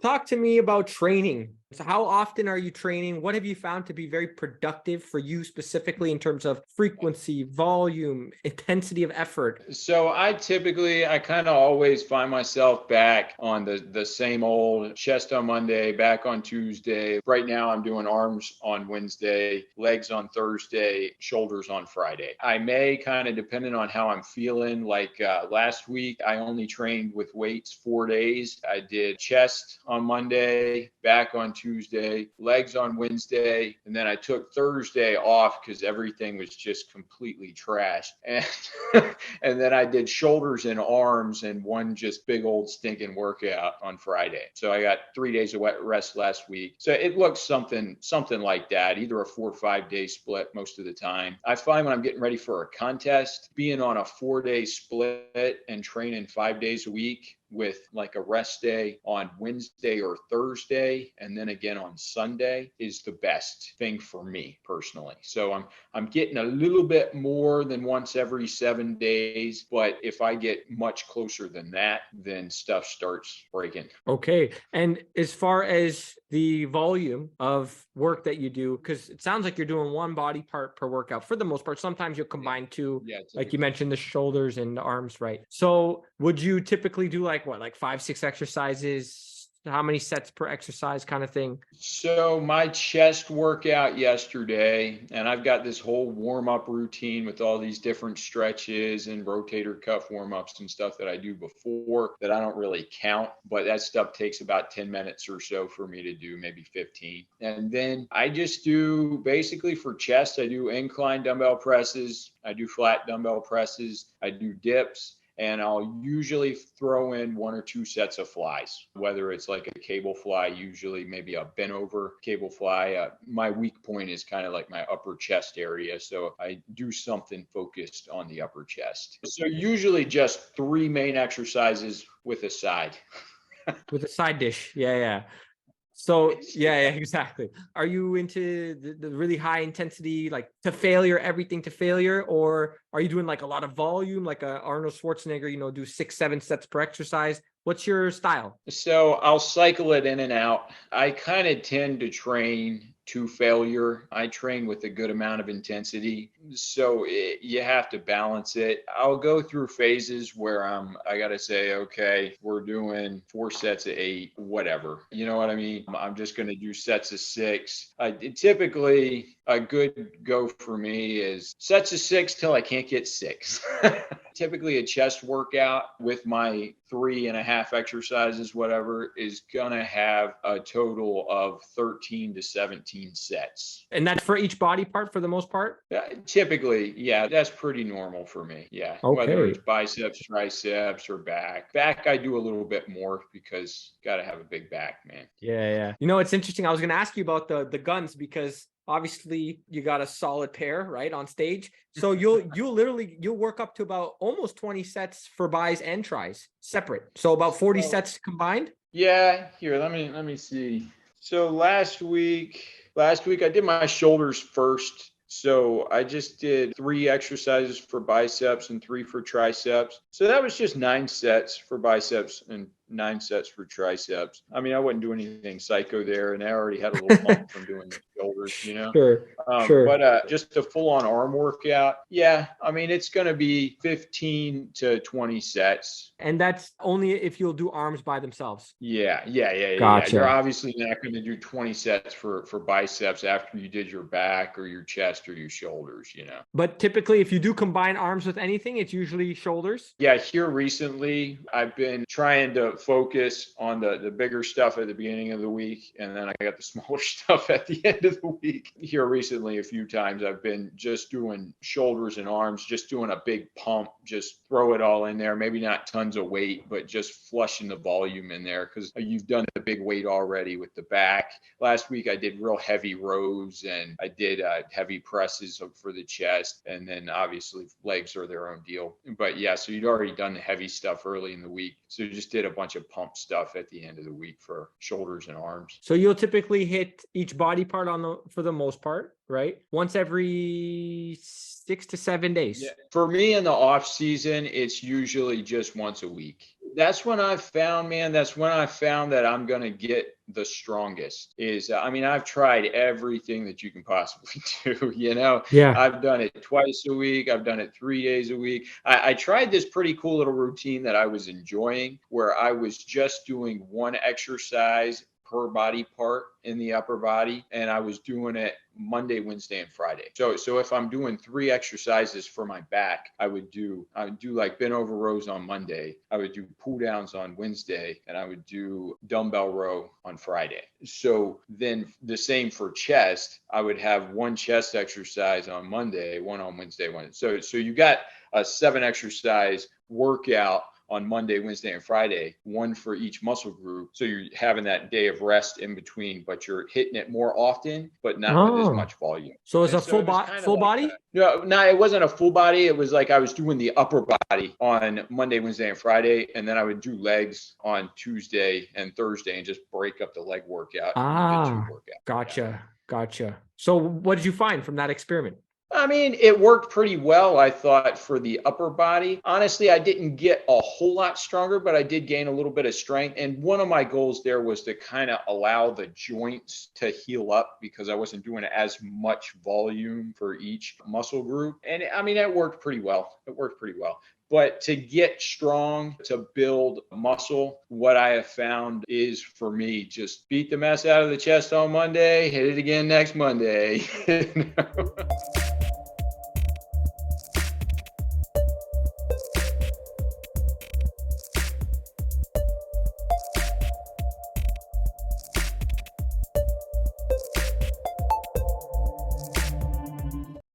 Talk to me about training. So how often are you training? What have you found to be very productive for you specifically in terms of frequency, volume, intensity of effort? So I kind of always find myself back on the same old chest on Monday, back on Tuesday. Right now I'm doing arms on Wednesday, legs on Thursday, shoulders on Friday. I may kind of, depending on how I'm feeling, like last week, I only trained with weights 4 days. I did chest on Monday, back on Tuesday, legs on Wednesday, and then I took Thursday off because everything was just completely trashed. And and then I did shoulders and arms and one just big old stinking workout on Friday. So I got 3 days of rest last week. So it looks something like that, either a 4 or 5 day split most of the time. I find when I'm getting ready for a contest, being on a 4-day split and training 5 days a week with like a rest day on Wednesday or Thursday and then again on Sunday is the best thing for me personally. So I'm getting a little bit more than once every 7 days, but if I get much closer than that, then stuff starts breaking. Okay. And as far as the volume of work that you do, because it sounds like you're doing one body part per workout for the most part. Sometimes you'll combine two, like you mentioned, the shoulders and the arms, right? So would you typically do like 5-6 exercises? How many sets per exercise kind of thing? So my chest workout yesterday, and I've got this whole warm-up routine with all these different stretches and rotator cuff warm-ups and stuff that I do before that I don't really count, but that stuff takes about 10 minutes or so for me to do, maybe 15. And then I just do, basically for chest, I do incline dumbbell presses, I do flat dumbbell presses, I do dips, and I'll usually throw in 1 or 2 sets of flies, whether it's like a cable fly, usually maybe a bent over cable fly. My weak point is kind of like my upper chest area. So I do something focused on the upper chest. So usually just 3 main exercises with a side. With a side dish. Yeah. So yeah, exactly. Are you into the really high intensity, like to failure, everything to failure, or are you doing like a lot of volume, like a Arnold Schwarzenegger, do 6-7 sets per exercise? What's your style? So I'll cycle it in and out. I kind of tend to train to failure. I train with a good amount of intensity. So you have to balance it. I'll go through phases where I got to say, okay, we're doing 4 sets of 8, whatever. You know what I mean? I'm just going to do sets of 6. Typically, a good go for me is sets of 6 till I can't get 6. Typically a chest workout with my 3.5 exercises, whatever, is going to have a total of 13 to 17 sets. And that's for each body part for the most part? Typically, yeah, that's pretty normal for me. Yeah. Okay. Whether it's biceps, triceps, or back. Back, I do a little bit more because got to have a big back, man. Yeah. It's interesting. I was going to ask you about the guns because obviously you got a solid pair, right, on stage. So you'll work up to about almost 20 sets for bis and tris separate. So about 40 sets combined. Yeah. Here, let me see. So last week I did my shoulders first. So I just did 3 exercises for biceps and 3 for triceps. So that was just 9 sets for biceps and 9 sets for triceps. I mean, I wouldn't do anything psycho there, and I already had a little pump from doing the shoulders, Sure. But just a full-on arm workout, yeah. I mean, it's going to be 15 to 20 sets. And that's only if you'll do arms by themselves. Yeah. Gotcha. You're obviously not going to do 20 sets for biceps after you did your back or your chest or your shoulders, But typically, if you do combine arms with anything, it's usually shoulders. Yeah, here recently, I've been trying to focus on the bigger stuff at the beginning of the week, and then I got the smaller stuff at the end of the week. Here recently, a few times, I've been just doing shoulders and arms, just doing a big pump, just throw it all in there, maybe not tons of weight, but just flushing the volume in there because you've done the big weight already with the back. Last week, I did real heavy rows, and I did heavy presses for the chest, and then obviously legs are their own deal. But yeah, so you'd already done the heavy stuff early in the week. So you just did a bunch of pump stuff at the end of the week for shoulders and arms. So you'll typically hit each body part for the most part, right? Once every 6 to 7 days. Yeah. For me in the off season, it's usually just once a week. That's when I found, man, that's when I found that I'm going to get the strongest is, I mean, I've tried everything that you can possibly do. Yeah. I've done it twice a week. I've done it 3 days a week. I tried this pretty cool little routine that I was enjoying where I was just doing one exercise per body part in the upper body, and I was doing it Monday, Wednesday, and Friday. So if I'm doing 3 exercises for my back, I would do like bent over rows on Monday, I would do pull downs on Wednesday, and I would do dumbbell row on Friday. So then the same for chest, I would have 1 chest exercise on Monday, 1 on Wednesday, 1. So you got a 7 exercise workout on Monday, Wednesday, and Friday, 1 for each muscle group. So you're having that day of rest in between, but you're hitting it more often, but not with as much volume. So it's a full body? No, it wasn't a full body. It was like I was doing the upper body on Monday, Wednesday, and Friday, and then I would do legs on Tuesday and Thursday and just break up the leg workout. Gotcha. So what did you find from that experiment? I mean, it worked pretty well, I thought, for the upper body. Honestly, I didn't get a whole lot stronger, but I did gain a little bit of strength. And one of my goals there was to kind of allow the joints to heal up because I wasn't doing as much volume for each muscle group. And I mean, it worked pretty well. But to get strong, to build muscle, what I have found is, for me, just beat the mess out of the chest on Monday, hit it again next Monday.